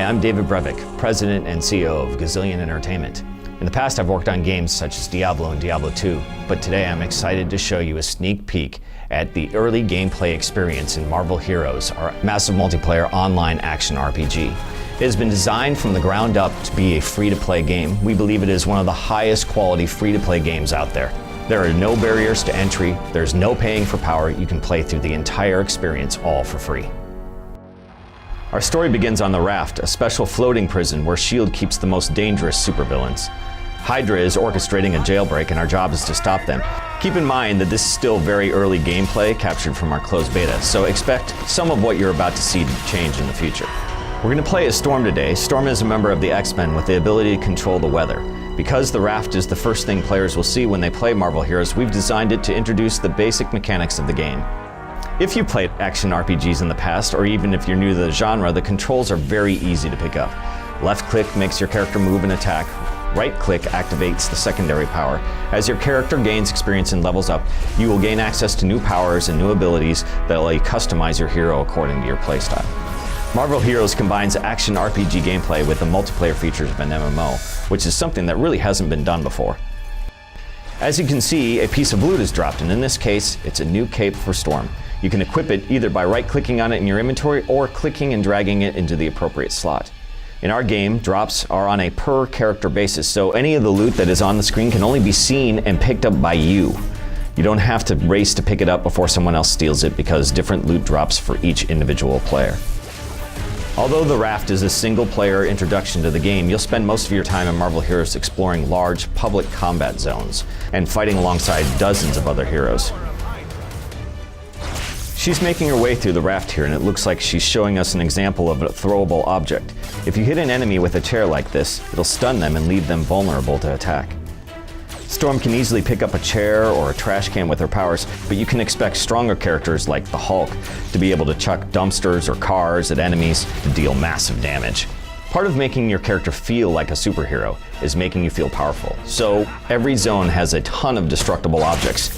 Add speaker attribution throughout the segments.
Speaker 1: I'm David Brevik, President and CEO of Gazillion Entertainment. In the past, I've worked on games such as Diablo and Diablo 2, but today I'm excited to show you a sneak peek at the early gameplay experience in Marvel Heroes, our massive multiplayer online action RPG. It has been designed from the ground up to be a free-to-play game. We believe it is one of the highest quality free-to-play games out there. There are no barriers to entry, there's no paying for power, you can play through the entire experience all for free. Our story begins on the Raft, a special floating prison where S.H.I.E.L.D. keeps the most dangerous supervillains. Hydra is orchestrating a jailbreak and our job is to stop them. Keep in mind that this is still very early gameplay captured from our closed beta, so expect some of what you're about to see change in the future. We're going to play as Storm today. Storm is a member of the X-Men with the ability to control the weather. Because the Raft is the first thing players will see when they play Marvel Heroes, we've designed it to introduce the basic mechanics of the game. If you played action RPGs in the past, or even if you're new to the genre, the controls are very easy to pick up. Left click makes your character move and attack. Right click activates the secondary power. As your character gains experience and levels up, you will gain access to new powers and new abilities that allow you to customize your hero according to your playstyle. Marvel Heroes combines action RPG gameplay with the multiplayer features of an MMO, which is something that really hasn't been done before. As you can see, a piece of loot is dropped, and in this case, it's a new cape for Storm. You can equip it either by right-clicking on it in your inventory or clicking and dragging it into the appropriate slot. In our game, drops are on a per-character basis, so any of the loot that is on the screen can only be seen and picked up by you. You don't have to race to pick it up before someone else steals it because different loot drops for each individual player. Although the Raft is a single-player introduction to the game, you'll spend most of your time in Marvel Heroes exploring large public combat zones and fighting alongside dozens of other heroes. She's making her way through the Raft here, and it looks like she's showing us an example of a throwable object. If you hit an enemy with a chair like this, it'll stun them and leave them vulnerable to attack. Storm can easily pick up a chair or a trash can with her powers, but you can expect stronger characters like the Hulk to be able to chuck dumpsters or cars at enemies to deal massive damage. Part of making your character feel like a superhero is making you feel powerful, so every zone has a ton of destructible objects.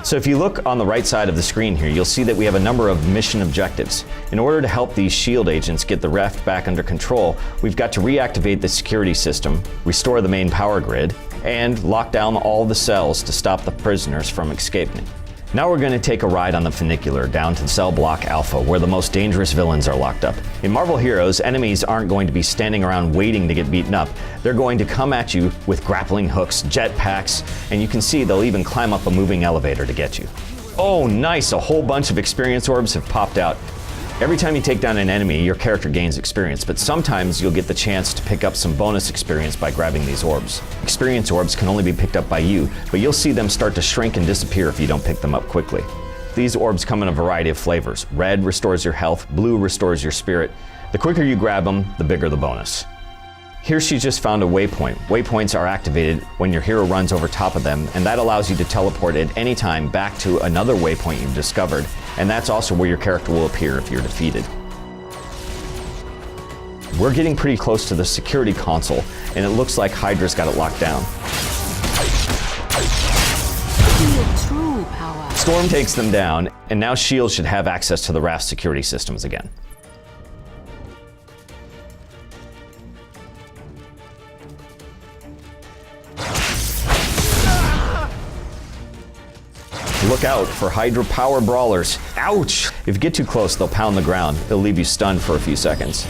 Speaker 1: So if you look on the right side of the screen here, you'll see that we have a number of mission objectives. In order to help these S.H.I.E.L.D. agents get the Raft back under control, we've got to reactivate the security system, restore the main power grid, and lock down all the cells to stop the prisoners from escaping. Now we're going to take a ride on the funicular down to Cell Block Alpha, where the most dangerous villains are locked up. In Marvel Heroes, enemies aren't going to be standing around waiting to get beaten up. They're going to come at you with grappling hooks, jetpacks, and you can see they'll even climb up a moving elevator to get you. Oh, nice! A whole bunch of experience orbs have popped out. Every time you take down an enemy, your character gains experience, but sometimes you'll get the chance to pick up some bonus experience by grabbing these orbs. Experience orbs can only be picked up by you, but you'll see them start to shrink and disappear if you don't pick them up quickly. These orbs come in a variety of flavors. Red restores your health, blue restores your spirit. The quicker you grab them, the bigger the bonus. Here she just found a waypoint. Waypoints are activated when your hero runs over top of them, and that allows you to teleport at any time back to another waypoint you've discovered, and that's also where your character will appear if you're defeated. We're getting pretty close to the security console, and it looks like Hydra's got it locked down.
Speaker 2: True power.
Speaker 1: Storm takes them down, and now S.H.I.E.L.D. should have access to the Raft security systems again. Look out for Hydra power brawlers. Ouch! If you get too close, they'll pound the ground. They'll leave you stunned for a few seconds.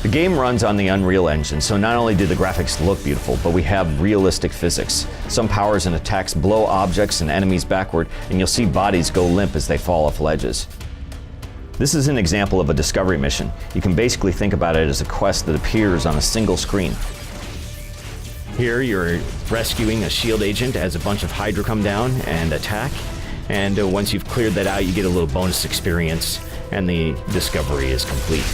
Speaker 1: The game runs on the Unreal Engine, so not only do the graphics look beautiful, but we have realistic physics. Some powers and attacks blow objects and enemies backward, and you'll see bodies go limp as they fall off ledges. This is an example of a discovery mission. You can basically think about it as a quest that appears on a single screen. Here you're rescuing a S.H.I.E.L.D. agent as a bunch of Hydra come down and attack. And once you've cleared that out, you get a little bonus experience, and the discovery is complete.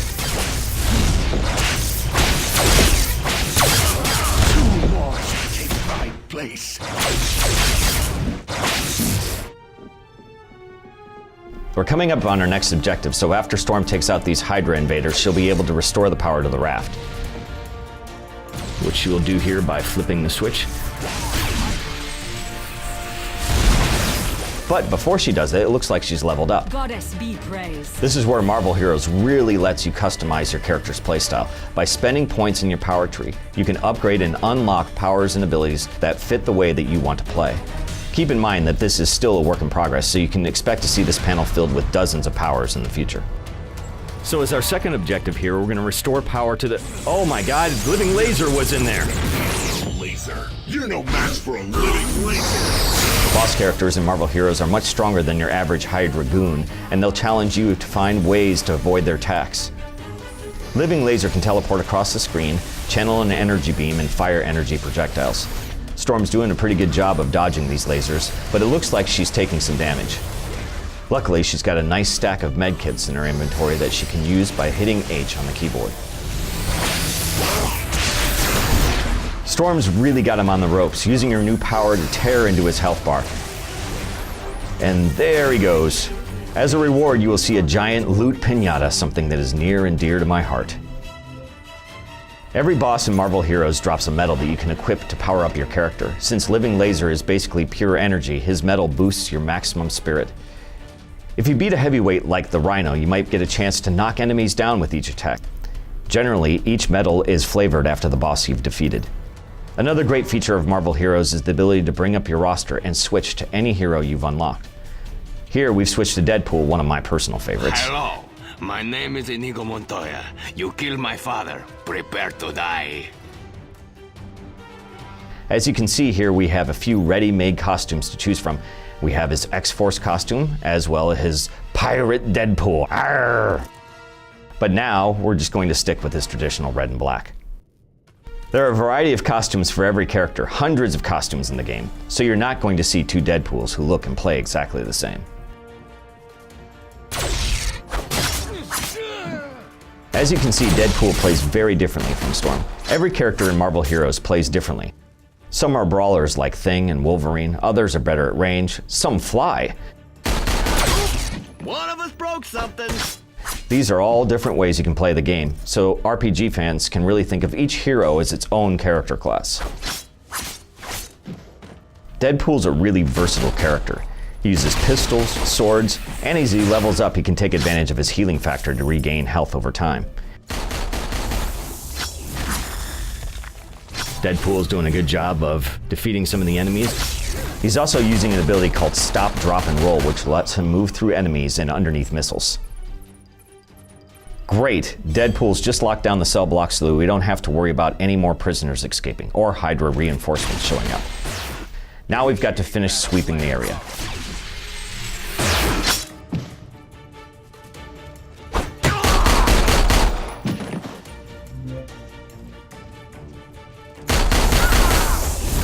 Speaker 3: Two more should take my place.
Speaker 1: We're coming up on our next objective, so after Storm takes out these Hydra invaders, she'll be able to restore the power to the Raft. Which she will do here by flipping the switch. But before she does it, it looks like she's leveled up.
Speaker 2: Goddess be praised.
Speaker 1: This is where Marvel Heroes really lets you customize your character's playstyle. By spending points in your power tree, you can upgrade and unlock powers and abilities that fit the way that you want to play. Keep in mind that this is still a work in progress, so you can expect to see this panel filled with dozens of powers in the future. So as our second objective here, we're going to restore power to the... Oh my god, living laser was in there!
Speaker 3: Laser. You're no match for a living laser.
Speaker 1: Boss characters in Marvel Heroes are much stronger than your average Hydra goon, and they'll challenge you to find ways to avoid their attacks. Living Laser can teleport across the screen, channel an energy beam, and fire energy projectiles. Storm's doing a pretty good job of dodging these lasers, but it looks like she's taking some damage. Luckily, she's got a nice stack of medkits in her inventory that she can use by hitting H on the keyboard. Storm's really got him on the ropes, using her new power to tear into his health bar. And there he goes. As a reward, you will see a giant loot piñata, something that is near and dear to my heart. Every boss in Marvel Heroes drops a medal that you can equip to power up your character. Since Living Laser is basically pure energy, his medal boosts your maximum spirit. If you beat a heavyweight like the Rhino, you might get a chance to knock enemies down with each attack. Generally, each medal is flavored after the boss you've defeated. Another great feature of Marvel Heroes is the ability to bring up your roster and switch to any hero you've unlocked. Here, we've switched to Deadpool, one of my personal favorites.
Speaker 4: Hello, my name is Inigo Montoya. You killed my father. Prepare to die.
Speaker 1: As you can see here, we have a few ready-made costumes to choose from. We have his X-Force costume, as well as his Pirate Deadpool. Arr! But now, we're just going to stick with his traditional red and black. There are a variety of costumes for every character, hundreds of costumes in the game, so you're not going to see two Deadpools who look and play exactly the same. As you can see, Deadpool plays very differently from Storm. Every character in Marvel Heroes plays differently. Some are brawlers like Thing and Wolverine, others are better at range, some fly.
Speaker 4: One of us broke something.
Speaker 1: These are all different ways you can play the game, so RPG fans can really think of each hero as its own character class. Deadpool's a really versatile character. He uses pistols, swords, and as he levels up, he can take advantage of his healing factor to regain health over time. Deadpool's doing a good job of defeating some of the enemies. He's also using an ability called Stop, Drop, and Roll, which lets him move through enemies and underneath missiles. Great! Deadpool's just locked down the cell block so that we don't have to worry about any more prisoners escaping, or Hydra reinforcements showing up. Now we've got to finish sweeping the area.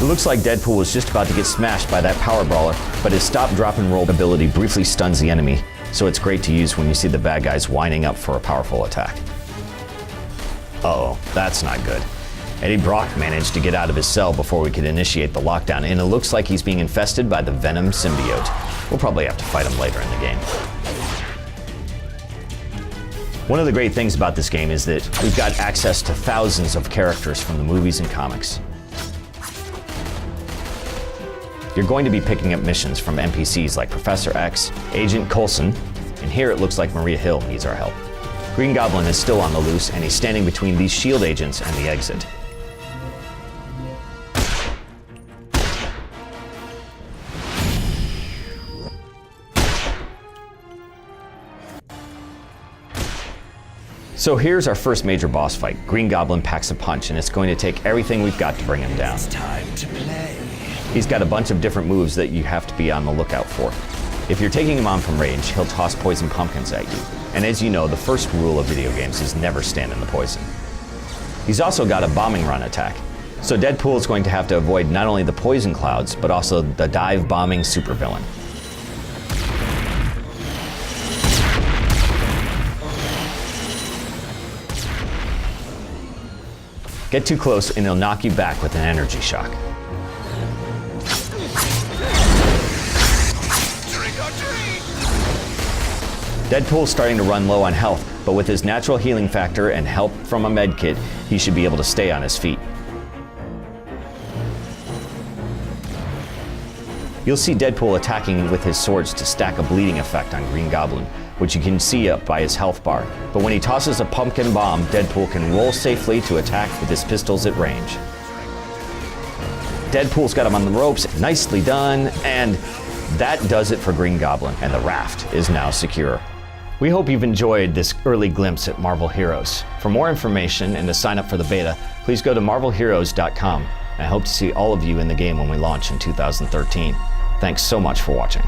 Speaker 1: It looks like Deadpool was just about to get smashed by that power brawler, but his stop, drop, and roll ability briefly stuns the enemy, so it's great to use when you see the bad guys winding up for a powerful attack. Uh-oh, that's not good. Eddie Brock managed to get out of his cell before we could initiate the lockdown, and it looks like he's being infested by the Venom symbiote. We'll probably have to fight him later in the game. One of the great things about this game is that we've got access to thousands of characters from the movies and comics. You're going to be picking up missions from NPCs like Professor X, Agent Coulson, and here it looks like Maria Hill needs our help. Green Goblin is still on the loose, and he's standing between these SHIELD agents and the exit. So here's our first major boss fight. Green Goblin packs a punch, and it's going to take everything we've got to bring him down.
Speaker 3: It's time to play.
Speaker 1: He's got a bunch of different moves that you have to be on the lookout for. If you're taking him on from range, he'll toss poison pumpkins at you. And as you know, the first rule of video games is never stand in the poison. He's also got a bombing run attack. So Deadpool is going to have to avoid not only the poison clouds, but also the dive bombing supervillain. Get too close and he'll knock you back with an energy shock. Deadpool's starting to run low on health, but with his natural healing factor and help from a med kit, he should be able to stay on his feet. You'll see Deadpool attacking with his swords to stack a bleeding effect on Green Goblin, which you can see up by his health bar. But when he tosses a pumpkin bomb, Deadpool can roll safely to attack with his pistols at range. Deadpool's got him on the ropes, nicely done, and that does it for Green Goblin, and the raft is now secure. We hope you've enjoyed this early glimpse at Marvel Heroes. For more information and to sign up for the beta, please go to marvelheroes.com. I hope to see all of you in the game when we launch in 2013. Thanks so much for watching.